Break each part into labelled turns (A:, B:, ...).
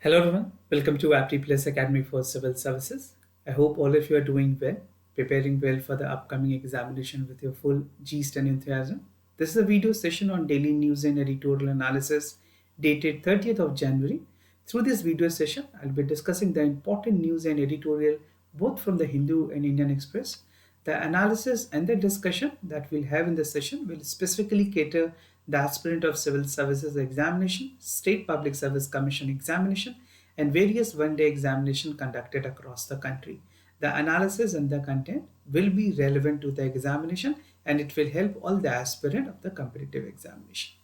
A: Hello everyone, welcome to Apti Plus Academy for Civil Services. I hope all of you are doing well, preparing well for the upcoming examination with your full gist and enthusiasm. This is a video session on daily news and editorial analysis dated 30th of January. Through this video session, I'll be discussing the important news and editorial both from the Hindu and Indian Express. The analysis and the discussion that we'll have in this session will specifically cater the aspirant of civil services examination, state public service commission examination, and various one-day examination conducted across the country. The analysis and the content will be relevant to the examination and it will help all the aspirant of the competitive examination.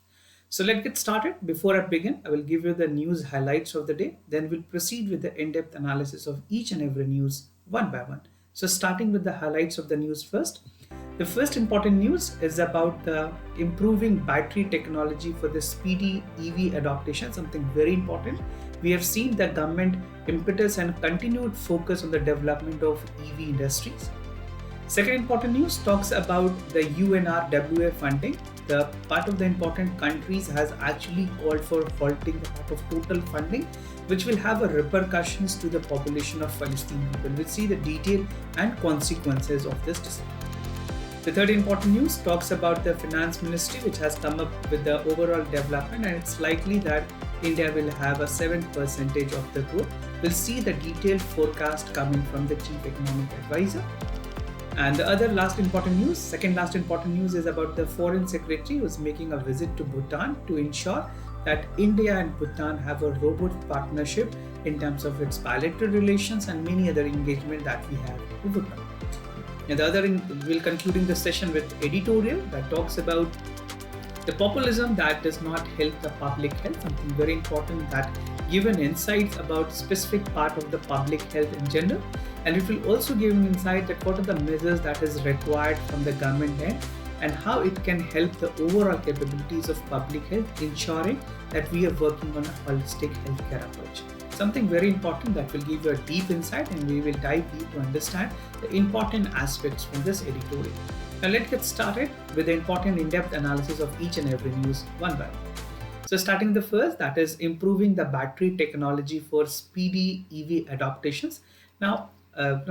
A: So let's get started. Before I begin, I will give you the news highlights of the day. Then we'll proceed with the in-depth analysis of each and every news one by one. So starting with the highlights of the news first. The first important news is about the improving battery technology for the speedy EV adoption, something very important. We have seen the government impetus and continued focus on the development of EV industries. Second important news talks about the UNRWA funding. The part of the important countries has actually called for halting the part of total funding, which will have a repercussions to the population of Palestinian people. We'll see the detail and consequences of this decision. The third important news talks about the finance ministry, which has come up with the overall development, and it's likely that India will have a 7% of the growth. We'll see the detailed forecast coming from the chief economic advisor. And the other last important news, second last important news, is about the foreign secretary who's making a visit to Bhutan to ensure that India and Bhutan have a robust partnership in terms of its bilateral relations and many other engagement that we have with Bhutan. And the other, we'll concluding the session with editorial that talks about the populism that does not help the public health, something very important that given insights about specific part of the public health in general, and it will also give an insight that what are the measures that is required from the government end and how it can help the overall capabilities of public health, ensuring that we are working on a holistic healthcare approach. Something very important that will give you a deep insight, and we will dive deep to understand the important aspects from this editorial. Now let's get started with the important in-depth analysis of each and every news one by one. So starting the first, that is improving the battery technology for speedy EV adaptations. Now,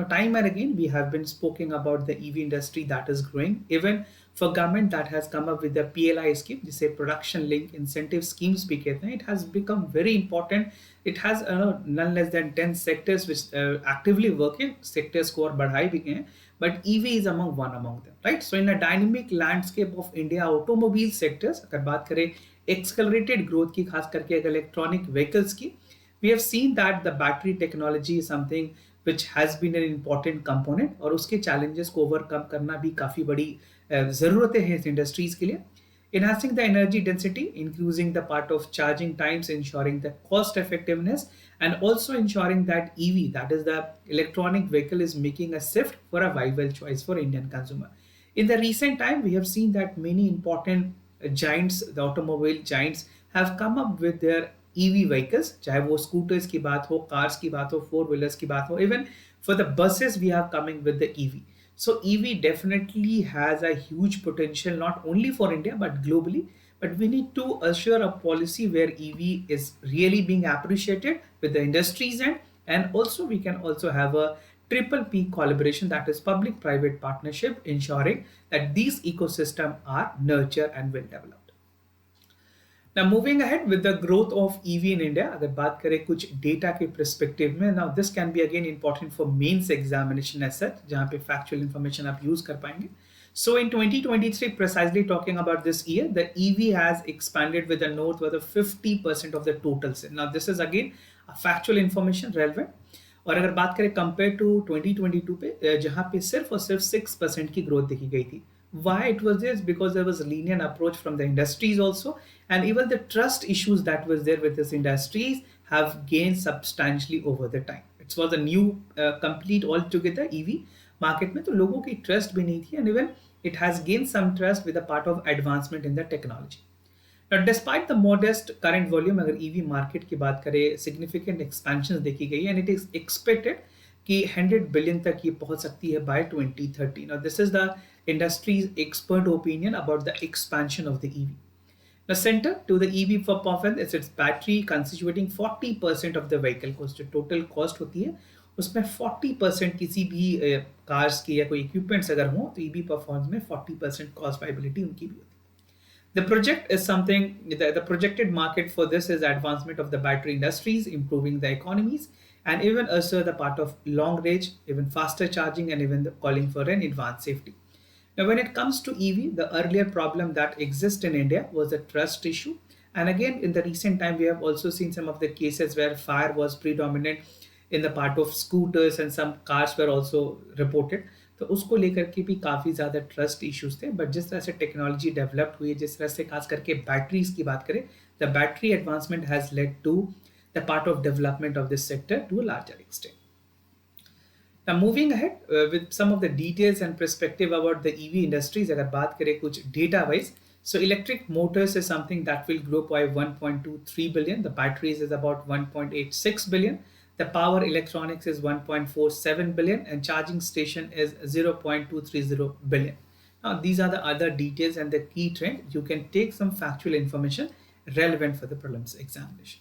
A: time and again, we have been speaking about the EV industry that is growing. Even for government that has come up with the PLI scheme, this is a production link incentive schemes, it has become very important. It has none less than 10 sectors which actively working. Sector score बढ़ाई भी गए हैं, but EV is among one among them, right? So in a dynamic landscape of India automobile sectors, अगर बात करें accelerated growth की, खास करके electronic vehicles की, we have seen that the battery technology is something which has been an important component और उसके challenges को overcome करना भी काफ़ी बड़ी ज़रूरतें हैं इस industries के लिए. Enhancing the energy density, increasing the part of charging times, ensuring the cost effectiveness, and also ensuring that EV, that is the electronic vehicle, is making a shift for a viable choice for Indian consumer. In the recent time, we have seen that many important giants, the automobile giants, have come up with their EV vehicles, चाहे वो scooters की बात हो, cars की बात हो, four wheelers की बात हो, even for the buses we are coming with the EV. So EV definitely has a huge potential not only for India but globally. But we need to assure a policy where EV is really being appreciated with the industries and also we can also have a triple P collaboration, that is public-private partnership, ensuring that these ecosystems are nurtured and well developed. Now moving ahead with the growth of EV in India, अगर बात करें कुछ data के perspective में, now this can be again important for mains examination as such, जहाँ पे factual information आप use कर पाएंगे. So in 2023, precisely talking about this year, the EV has expanded with a northward of 50% of the total sale. Now this is again a factual information relevant. और अगर बात करें compare to 2022 पे, जहाँ पे सिर्फ और सिर्फ 6% की ग्रोथ देखी गई थी. Why it was this? Because there was a lenient approach from the industries also, and even the trust issues that was there with these industries have gained substantially over the time. It was a new complete altogether EV market में, तो लोगों की trust भी नहीं थी, and even it has gained some trust with a part of advancement in the technology. Now, despite the modest current volume, अगर EV market की बात करें, significant expansions देखी गई, and it is expected कि 100 billion तक ये पहुंच सकती है by 2030. Now, this is the industry's expert opinion about the expansion of the EV. The center to the EV for performance is its battery constituting 40% of the vehicle cost. जो total cost होती है उसमें 40% किसी भी cars की या कोई equipments अगर हो तो ईवी परफॉर्मेंस में 40% कॉस्ट वाइबिलिटी उनकी भी होती है. The project is something, the projected market for this is advancement of the battery industries, improving the economies, and even also the part of long range, even faster charging, and even the calling for an advanced safety. Now, when it comes to EV, the earlier problem that exists in India was a trust issue. And again, in the recent time, we have also seen some of the cases where fire was predominant in the part of scooters and some cars were also reported. तो उसको लेकर के भी काफ़ी ज़्यादा trust issues थे. But जिस तरह से टेक्नोलॉजी डेवलप्ड हुई है, जिस तरह से खास करके बैटरीज की बात करें, the battery advancement has led to the part of development of this sector to a larger extent. Now moving ahead with some of the details and perspective about the EV industries, अगर बात करें कुछ data wise, so electric motors is something that will grow by 1.23 billion. The batteries is about 1.86 billion. The power electronics is 1.47 billion and charging station is 0.230 billion. Now these are the other details and the key trend. You can take some factual information relevant for the prelims examination.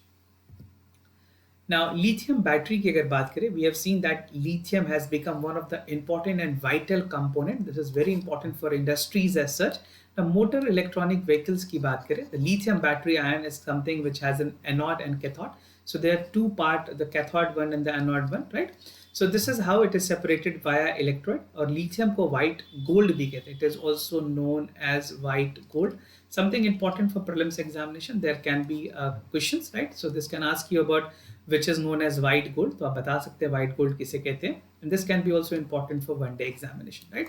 A: Now, lithium battery की अगर बात करें, we have seen that lithium has become one of the important and vital component. This is very important for industries as such. Now, motor electronic vehicles की बात करें, the lithium battery ion is something which has an anode and cathode. So there are two parts, the cathode one and the anode one, right? So this is how it is separated via electrode. और lithium को white gold भी कहते हैं. It is also known as white gold. Something important for prelims examination. There can be questions, right? So this can ask you about which is known as white gold. तो आप बता सकते हैं white gold किसे कहते हैं. And this can be also important for one day examination, right?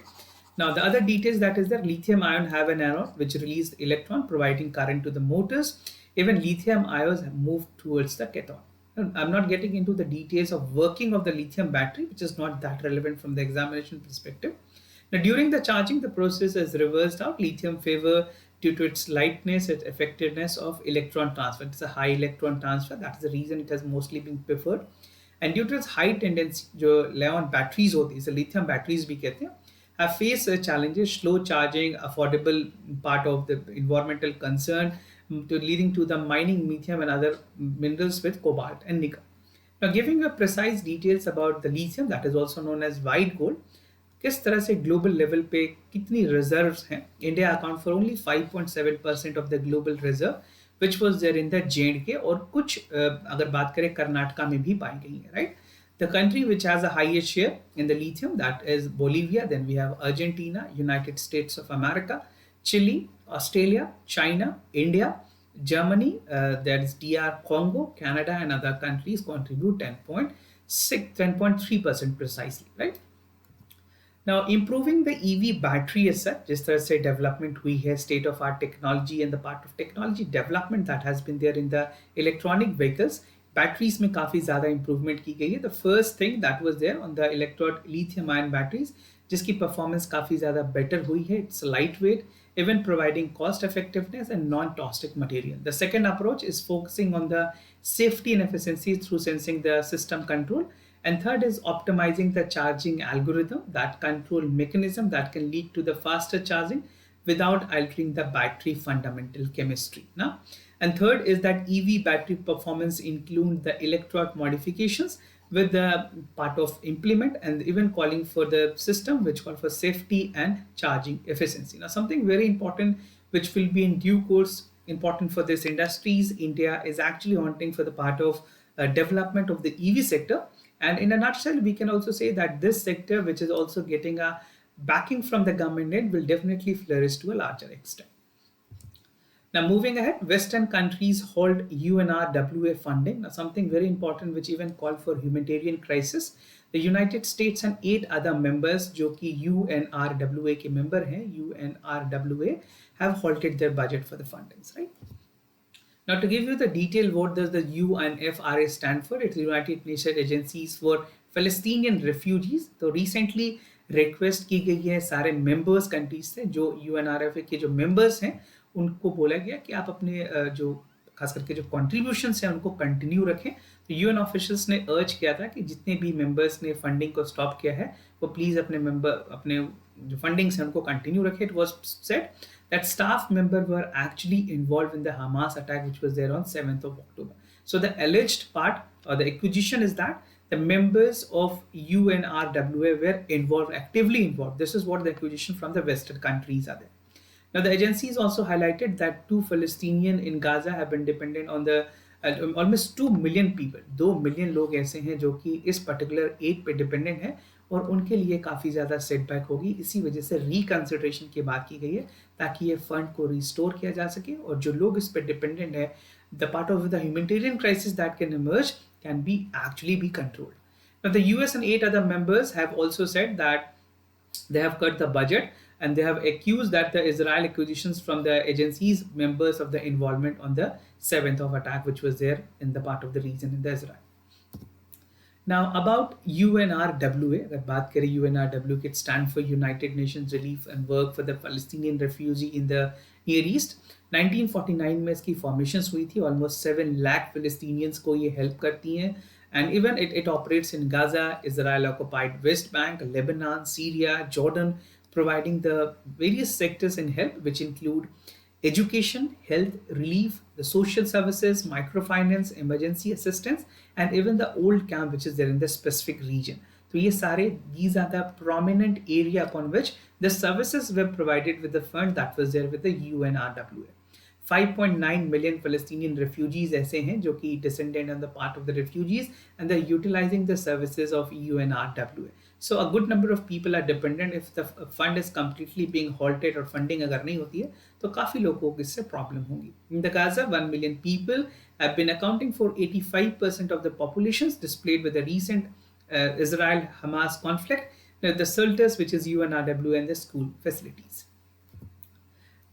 A: Now the other details that is that lithium ion have an anode which release electron providing current to the motors. Even lithium ions have moved towards the cathode. I'm not getting into the details of working of the lithium battery, which is not that relevant from the examination perspective. Now, during the charging, the process is reversed out. Lithium favor due to its lightness, its effectiveness of electron transfer. It's a high electron transfer. That is the reason it has mostly been preferred. And due to its high tendency, जो Leon batteries होती है, lithium batteries भी कहते हैं, have faced challenges, slow charging, affordable part of the environmental concern, to leading to the mining lithium and other minerals with cobalt and nickel. Now, giving you precise details about the lithium that is also known as white gold, किस तरह से global level पे कितनी reserves हैं. India account for only 5.7% of the global reserve which was there in the J&K और कुछ अगर बात करें कर्नाटका में भी पाई गई है, right. The country which has the highest share in the lithium, that is Bolivia. Then we have Argentina, United States of America, Chile, Australia, China, India, Germany, that is DR Congo, Canada, and other countries contribute 10.3% precisely, right? Now, improving the EV battery as such, जिस तरह से development हुई है, state of art technology and the part of technology development that has been there in the electronic vehicles, batteries में काफ़ी ज़्यादा improvement की गई है. The first thing that was there on the electrode lithium ion batteries, जिसकी performance काफ़ी ज़्यादा better हुई है. It's lightweight, even providing cost effectiveness and non-toxic material. The second approach is focusing on the safety and efficiency through sensing the system control. And third is optimizing the charging algorithm, that control mechanism that can lead to the faster charging without altering the battery fundamental chemistry. Now, and third is that EV battery performance include the electrode modifications with the part of implement and even calling for the system which call for safety and charging efficiency. Now, something very important which will be in due course important for this industries. India is actually wanting for the part of development of the EV sector. And in a nutshell, we can also say that this sector, which is also getting a backing from the government aid, will definitely flourish to a larger extent. Now, moving ahead, Western countries hold UNRWA funding. Now, something very important which even called for humanitarian crisis. The United States and 8 other members, जो कि UNRWA के member हैं, UNRWA, have halted their budget for the fundings, right? Now, to give you the detail, what does the UNFRA stand for? It's the United Nations Agencies for Palestinian Refugees. तो recently request की गई है सारे members countries से, जो UNRFA के जो members हैं उनको बोला गया कि आप अपने जो खास करके जो contributions हैं उनको continue रखें. तो UN officials ने urge किया था कि जितने भी members ने funding को stop किया है वो please अपने जो fundings हैं उनको continue रखें. It was said that staff members were actually involved in the Hamas attack, which was there on 7th of October. So the alleged part or the accusation is that the members of UNRWA were involved, actively involved. This is what the accusation from the Western countries are there. Now, the agencies also highlighted that 2 Palestinians in Gaza have been dependent on the almost 2 million people. 2 million लोग ऐसे हैं जो कि इस particular add पे dependent हैं और उनके लिए काफ़ी ज़्यादा सेटबैक होगी. इसी वजह से रिकन्सिडरेशन की बात की गई है ताकि ये फंड को रिस्टोर किया जा सके और जो लोग इस पर डिपेंडेंट है, the part of the humanitarian crisis that can emerge can be actually be controlled. Now, the US and 8 other members have also said that they have cut the budget and they have accused that the Israel accusations from the agencies members of the involvement on the 7th of attack, which was there in the part of the region in the Israel. Now about UNRWA, अगर बात करें UNRW, it stands for United Nations Relief and Work for the Palestinian Refugee in the Near East. 1949 में इसकी formation हुई थी. Almost 7 lakh फिलिस्तीनियंस को ये help करती हैं. And even it operates in Gaza, Israel-occupied West Bank, Lebanon, Syria, Jordan, providing the various sectors in help, which include education, health, relief, the social services, microfinance, emergency assistance, and even the old camp, which is there in the specific region. So these are the prominent area upon which the services were provided with the fund that was there with the UNRWA. 5.9 million Palestinian refugees ऐसे हैं जो कि descendant on the part of the refugees and they're utilizing the services of UNRWA. So a good number of people are dependent. If the fund is completely being halted और funding अगर नहीं होती है तो काफ़ी लोगों को इससे problem होगी. In the Gaza, 1 million people have been accounting for 85% of the populations displaced with the recent Israel-Hamas conflict, the shelters, which is UNRWA, and the school facilities.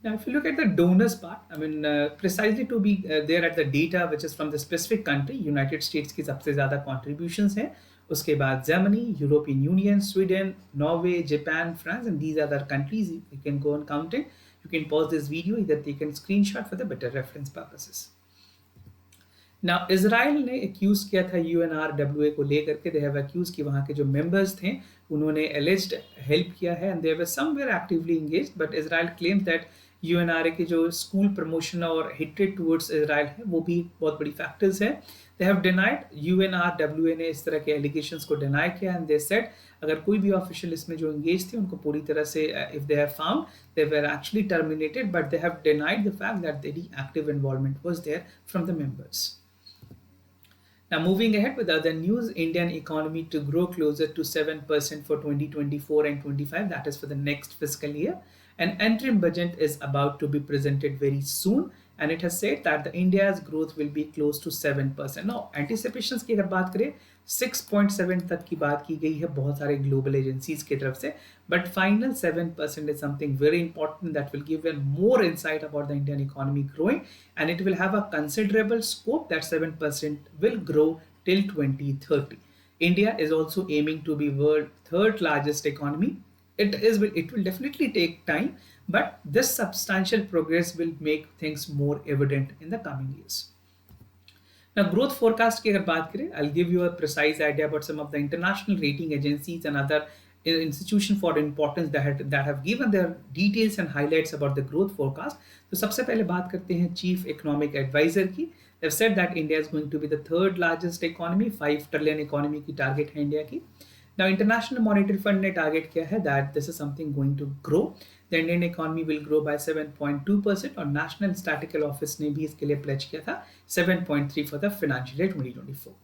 A: Now, if you look at the donors part, I mean, precisely to be there at the data which is from the specific country, United States की सबसे ज़्यादा contributions हैं. उसके बाद Germany, European Union, Sweden, Norway, Japan, France, and these other countries. You can go on counting. You can pause this video, either take a screenshot for the better reference purposes. Now, Israel ने accuse किया था UNRWA को लेकर के. They have accused कि वहाँ के जो members थे उन्होंने alleged help किया है and they were somewhere actively engaged. But Israel claims that UNRWA के जो स्कूल प्रमोशन और hatred towards Israel है वो भी बहुत बड़ी factors है. They have denied, UNRWA ने इस तरह के allegations को deny किया and they said अगर कोई भी official इसमें जो engaged थे उनको पूरी तरह से if they have found, they were actually terminated, but they have denied the fact that any active involvement was there from the members. Now, moving ahead with other news, Indian economy to grow closer to 7% for 2024 and 25, that is for the next fiscal year. An interim budget is about to be presented very soon, and it has said that the India's growth will be close to 7%. Now, anticipations की अगर बात करें 6.7 तक की बात की गई है बहुत सारे global agencies की तरफ से, but final 7% is something very important that will give a more insight about the Indian economy growing, and it will have a considerable scope that 7% will grow till 2030. India is also aiming to be world third largest economy. It will definitely take time, but this substantial progress will make things more evident in the coming years. Now, growth forecast की अगर बात करें, I'll give you a precise idea about some of the international rating agencies and other institutions for importance that have given their details and highlights about the growth forecast. तो सबसे पहले बात करते हैं Chief Economic Advisor की. They've said that India is going to be the third largest economy, 5 trillion economy की target है India की. Now, International Monetary Fund ने target किया है that this is something going to grow. The Indian economy will grow by 7.2% और National Statistical Office ने भी इसके लिए pledge किया था 7.3 for the financial year 2024.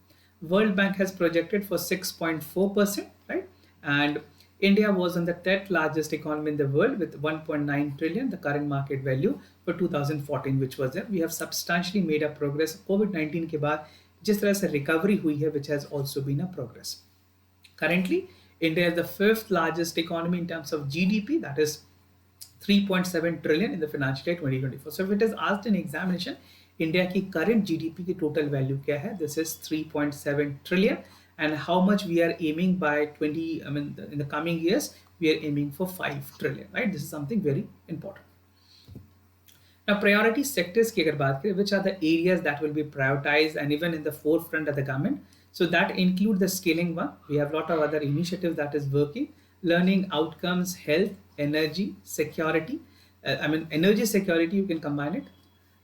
A: World Bank has projected for 6.4%, right? And India was on the 10th largest economy in the world with 1.9 trillion, the current market value for 2014, which was there. We have substantially made a progress. COVID-19 के बाद जिस तरह से recovery हुई है, which has also been a progress. Currently, India is the 5th largest economy in terms of GDP, that is 3.7 trillion in the financial year 2024. So if it is asked in examination, India की current GDP की total value क्या है? This is 3.7 trillion, and how much we are aiming by in the coming years, we are aiming for 5 trillion, right? This is something very important. Now, priority sectors की अगर बात करें, which are the areas that will be prioritized and even in the forefront of the government? So that include the scaling one. We have a lot of other initiatives that is working, learning outcomes, health, energy, security. energy security, you can combine it,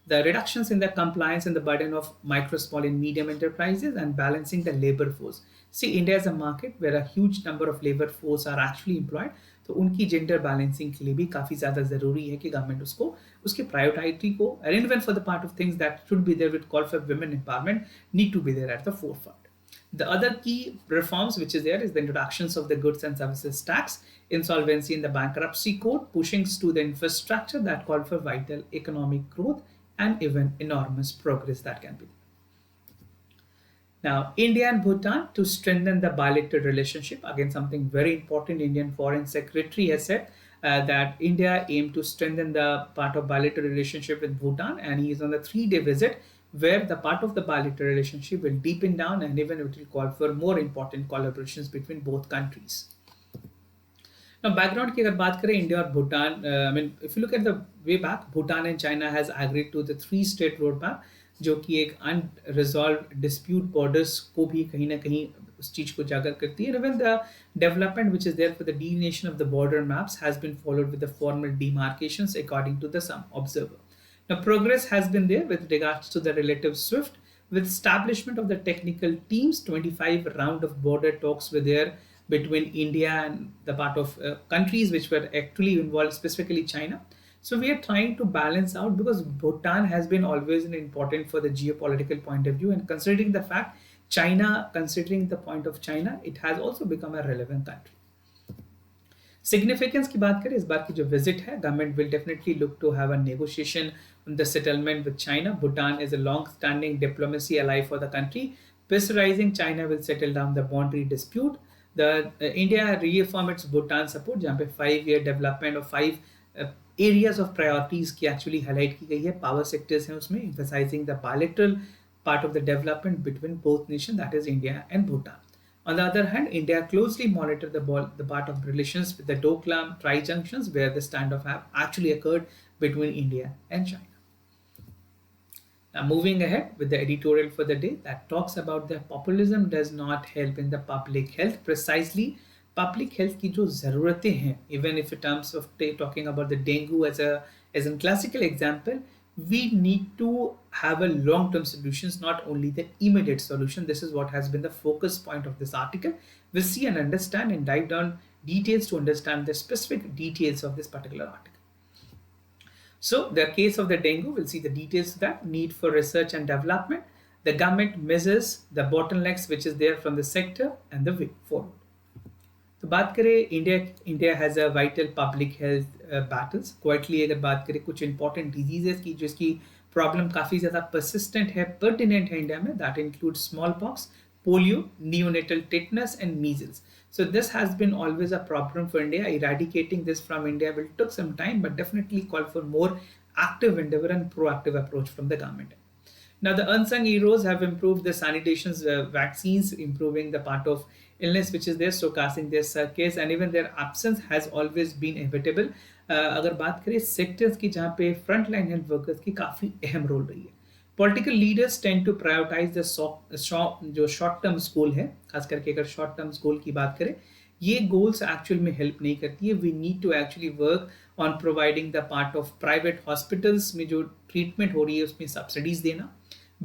A: the reductions in the compliance and the burden of micro, small, and medium enterprises, and balancing the labor force. See, India is a market where a huge number of labor force are actually employed. तो उनकी gender balancing के लिए भी काफ़ी ज़्यादा ज़रूरी है कि गवर्नमेंट उसको उसकी प्रायोरिटी को arrange well for the part of things that should be there with call for women empowerment need to be there at the forefront. The other key reforms which is there is the introductions of the goods and services tax, insolvency in the bankruptcy code, pushings to the infrastructure that call for vital economic growth, and even enormous progress that can be. Now, India and Bhutan to strengthen the bilateral relationship. Again, something very important. Indian Foreign Secretary has said that India aimed to strengthen the part of bilateral relationship with Bhutan, and he is on a 3-day visit where the part of the bilateral relationship will deepen down and even it will call for more important collaborations between both countries. Now, background की अगर बात करें India और Bhutan, if you look at the way back, Bhutan and China has agreed to the 3-state roadmap, जो कि एक unresolved dispute borders को भी कहीं ना कहीं उस चीज को जागर करती है. Even the development which is there for the delineation of the border maps has been followed with the formal demarcations according to the some observer. Now, progress has been there with regards to the relative swift with establishment of the technical teams. 25 round of border talks were there between India and the part of countries which were actually involved, specifically China. So we are trying to balance out because Bhutan has been always an important for the geopolitical point of view, and considering the fact China, considering the point of China, it has also become a relevant country. Significance की बात करें इस बार की जो visit है, government will definitely look to have a negotiation on the settlement with China. Bhutan is a long-standing diplomacy ally for the country. Pressurizing China will settle down the boundary dispute. The India reaffirmed its Bhutan support, जहाँ पे 5-year development of 5 areas of priorities की actually highlight की गई है. Power sectors हैं उसमें, emphasizing the bilateral part of the development between both nations, that is India and Bhutan. On the other hand, India closely monitored the part of relations with the Doklam tri-junctions where the standoff have actually occurred between India and China. Now, moving ahead with the editorial for the day that talks about the populism does not help in the public health. Precisely, public health की जो ज़रूरतें हैं, even if in terms of talking about the dengue as a classical example, we need to have a long-term solutions, not only the immediate solution. This is what has been the focus point of this article. We'll see and understand and dive down details to understand the specific details of this particular article. So the case of the dengue, we'll see the details of that, need for research and development, the government measures, the bottlenecks which is there from the sector, and the way forward. तो बात करें India has a vital public health battles. Quietly अगर बात करें कुछ important diseases की जिसकी problem काफ़ी ज़्यादा परसिस्टेंट है, पर्टिनेंट है इंडिया में, that include small pox, polio, neonatal tetanus, and measles. So this has been always a problem for India. Eradicating this from India will take some time, but definitely call for more active endeavor and proactive approach from the government. Now, the unsung heroes have improved the sanitation vaccines, improving the part of illness which is there, surpassing their circus, and even their absence has always been inevitable. अगर बात करें sectors की जहाँ पे front line health workers की काफ़ी अहम role रही है. Political leaders tend to prioritise the जो शॉर्ट टर्म गोल है, खास करके अगर शॉर्ट टर्म गोल की बात करें, ये गोल्स एक्चुअल में हेल्प नहीं करती है. We need to actually work on providing the part of private hospitals में जो ट्रीटमेंट हो रही है उसमें सब्सिडीज देना,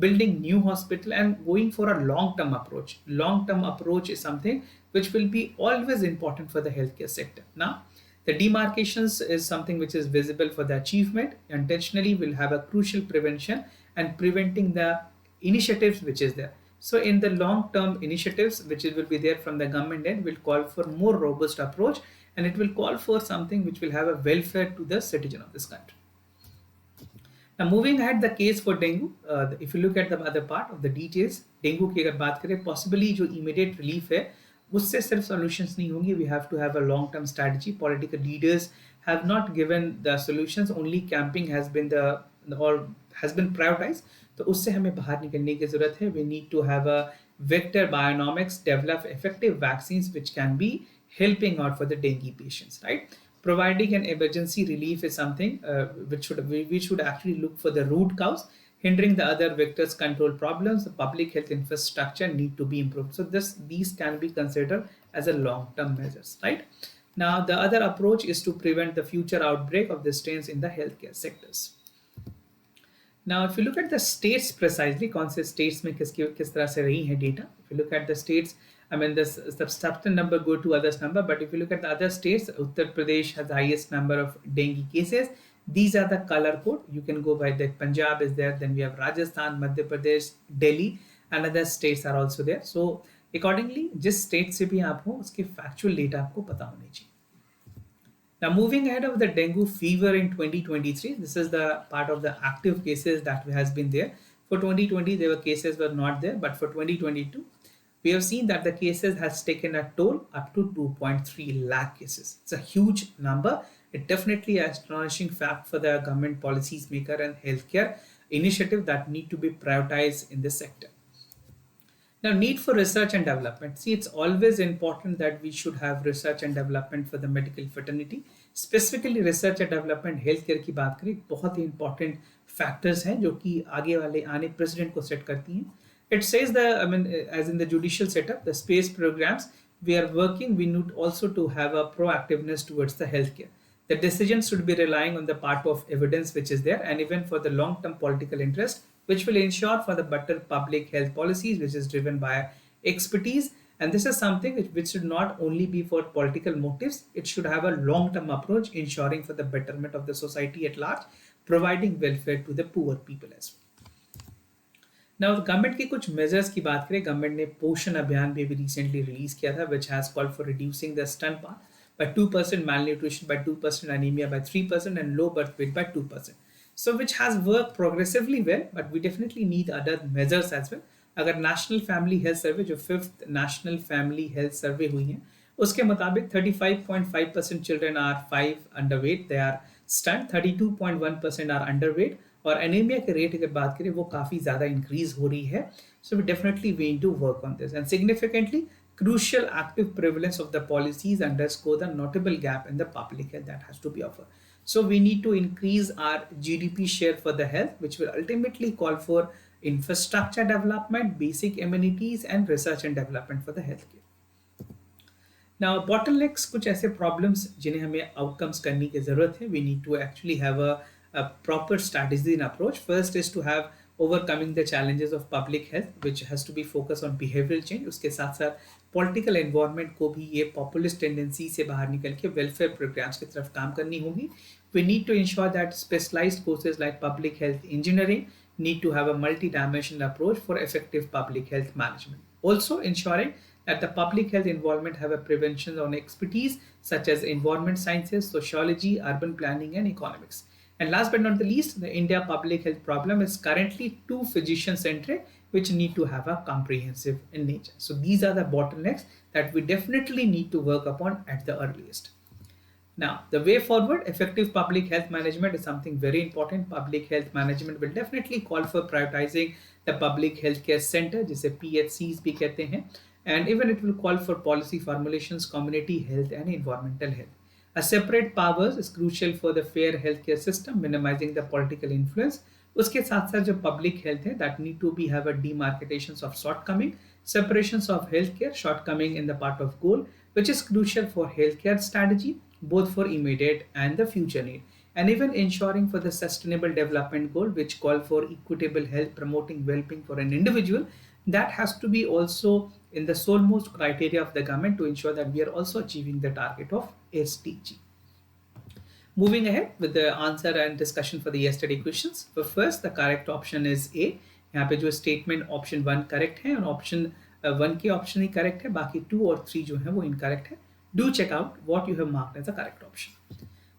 A: building new hospital, and going for a long-term approach. Long-term approach is something which will be always important for the healthcare sector. Now, the demarcations is something which is visible for the achievement. Intentionally will have a crucial prevention and preventing the initiatives which is there. So in the long-term initiatives which will be there from the government end will call for more robust approach, and it will call for something which will have a welfare to the citizen of this country. Now, moving ahead, the case for dengue, if you look at the other part of the details, dengue की अगर बात करें, possibly जो immediate relief है, उससे सिर्फ solutions नहीं होंगी. We have to have a long-term strategy. Political leaders have not given the solutions. Only camping has been has been prioritized. तो उससे हमें बाहर निकलने की ज़रूरत है. We need to have a vector bionomics, develop effective vaccines which can be helping out for the dengue patients, right? Providing an emergency relief is something which we should actually look for the root cause, hindering the other vectors control problems. The public health infrastructure need to be improved. So these can be considered as a long-term measures, right? Now, the other approach is to prevent the future outbreak of the strains in the healthcare sectors. Now, if you look at the states precisely, कौन से states में किस तरह से रही है data? If you look at the states, I mean, the substantive number go to others number, but if you look at the other states, Uttar Pradesh has the highest number of dengue cases. These are the color code. You can go by that. Punjab is there. Then we have Rajasthan, Madhya Pradesh, Delhi, and other states are also there. So accordingly, जिस state से भी आप हो, उसके factual data आपको पता होनी चाहिए. Now, moving ahead of the dengue fever in 2023, this is the part of the active cases that has been there. For 2020, there were cases were not there, but for 2022, we have seen that the cases has taken a toll up to 2.3 lakh cases. It's a huge number. It definitely an astonishing fact for the government policies maker and healthcare initiative that need to be prioritized in this sector. Now, need for research and development. See, it's always important that we should have research and development for the medical fraternity. Specifically, research and development healthcare की बात करें, बहुत ही important factors हैं जो कि आगे वाले आने president को set करती हैं. It says as in the judicial setup, the space programs we are working, we need also to have a proactiveness towards the healthcare. The decisions should be relying on the part of evidence which is there, and even for the long-term political interest, which will ensure for the better public health policies, which is driven by expertise. And this is something which should not only be for political motives, it should have a long-term approach, ensuring for the betterment of the society at large, providing welfare to the poor people as well. Now, government के कुछ measures की बात करें, government ने पोषण अभियान भी recently release किया था, which has called for reducing the stunt by 2%, malnutrition by 2%, anemia by 3%, and low birth weight by 2%. So which has worked progressively well, but we definitely need other measures as well. अगर national family health survey जो 5th national family health survey हुई है उसके मुताबिक 35.5% children are 5 underweight, they are stunt, 32.1% are underweight, और anaemia के rate अगर बात करें वो काफ़ी ज़्यादा इंक्रीज हो रही है. So we definitely we need to work on this, and significantly crucial active prevalence of the policies underscore the notable gap in the public health that has to be offered. So we need to increase our GDP share for the health, which will ultimately call for infrastructure development, basic amenities, and research and development for the healthcare. Now, bottlenecks, कुछ ऐसे problems जिन्हें हमें outcomes करने की ज़रूरत है. We need to actually have a proper strategy and approach. First is to have overcoming the challenges of public health, which has to be focused on behavioral change. उसके साथ साथ पॉलिटिकल एनवायरनमेंट को भी ये पॉपुलिस्ट टेंडेंसी से बाहर निकल के वेलफेयर प्रोग्राम्स की तरफ काम करनी होगी. We need to ensure that specialized courses like public health engineering need to have a multi-dimensional approach for effective public health management. Also ensuring that the public health involvement have a prevention on expertise such as environment sciences, sociology, urban planning, and economics. And last but not the least, the India public health problem is currently too physician-centric, which need to have a comprehensive in nature. So these are the bottlenecks that we definitely need to work upon at the earliest. Now, the way forward, effective public health management is something very important. Public health management will definitely call for prioritizing the public healthcare center, जिसे PHCs भी कहते हैं, and even it will call for policy formulations, community health, and environmental health. A separate powers is crucial for the fair healthcare system, minimizing the political influence. उसके साथ साथ जो public health है, that need to be have a demarcations of shortcoming, separations of healthcare shortcoming in the part of goal, which is crucial for healthcare strategy, both for immediate and the future need, and even ensuring for the sustainable development goal, which call for equitable health, promoting well-being for an individual. That has to be also in the solemost criteria of the government to ensure that we are also achieving the target of SDG. Moving ahead with the answer and discussion for the yesterday questions. For first, the correct option is A. यहाँ पे जो statement option 1 correct है और option 1 के option ही correct है, बाकी 2 और 3 जो है वो incorrect है. Do check out what you have marked as the correct option.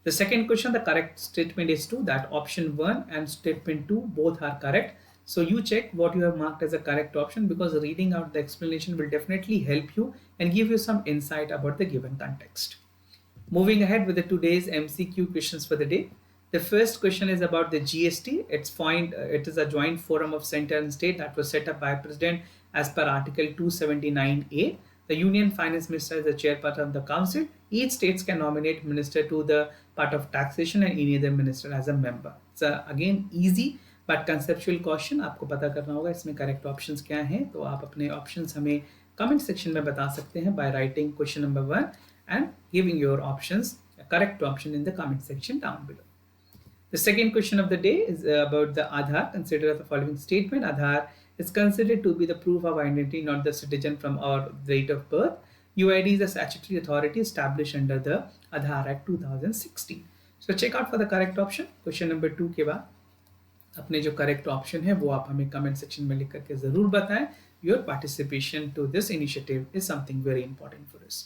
A: The second question, the correct statement is 2, that option 1 and statement 2 both are correct. So you check what you have marked as a correct option, because reading out the explanation will definitely help you and give you some insight about the given context. Moving ahead with the today's MCQ questions for the day. The first question is about the GST. It is a joint forum of center and state that was set up by President as per Article 279A. The Union Finance Minister is the chairperson of the council. Each states can nominate minister to the part of taxation and any other minister as a member. It's again easy but conceptual question. आपको पता करना होगा इसमें correct options क्या हैं, तो आप अपने options हमें comment section में बता सकते हैं by writing question number 1 and giving your options, a correct option in the comment section down below. The second question of the day is about the Aadhaar. Consider the following statement. Aadhaar is considered to be the proof of identity, not the citizen from our date of birth. UID is a statutory authority established under the Aadhaar Act 2016. So check out for the correct option. Question number 2 के बाद अपने जो correct option है वो आप हमें comment section में लिख करके ज़रूर बताएं. Your participation to this initiative is something very important for us.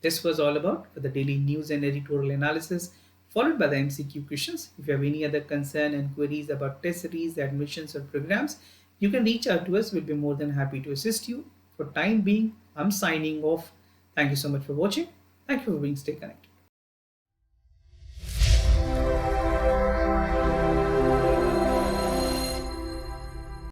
A: This was all about for the daily news and editorial analysis, followed by the MCQ questions. If you have any other concern and queries about test series, admissions, or programs, you can reach out to us. We'll be more than happy to assist you. For time being, I'm signing off. Thank you so much for watching. Thank you for being stay connected.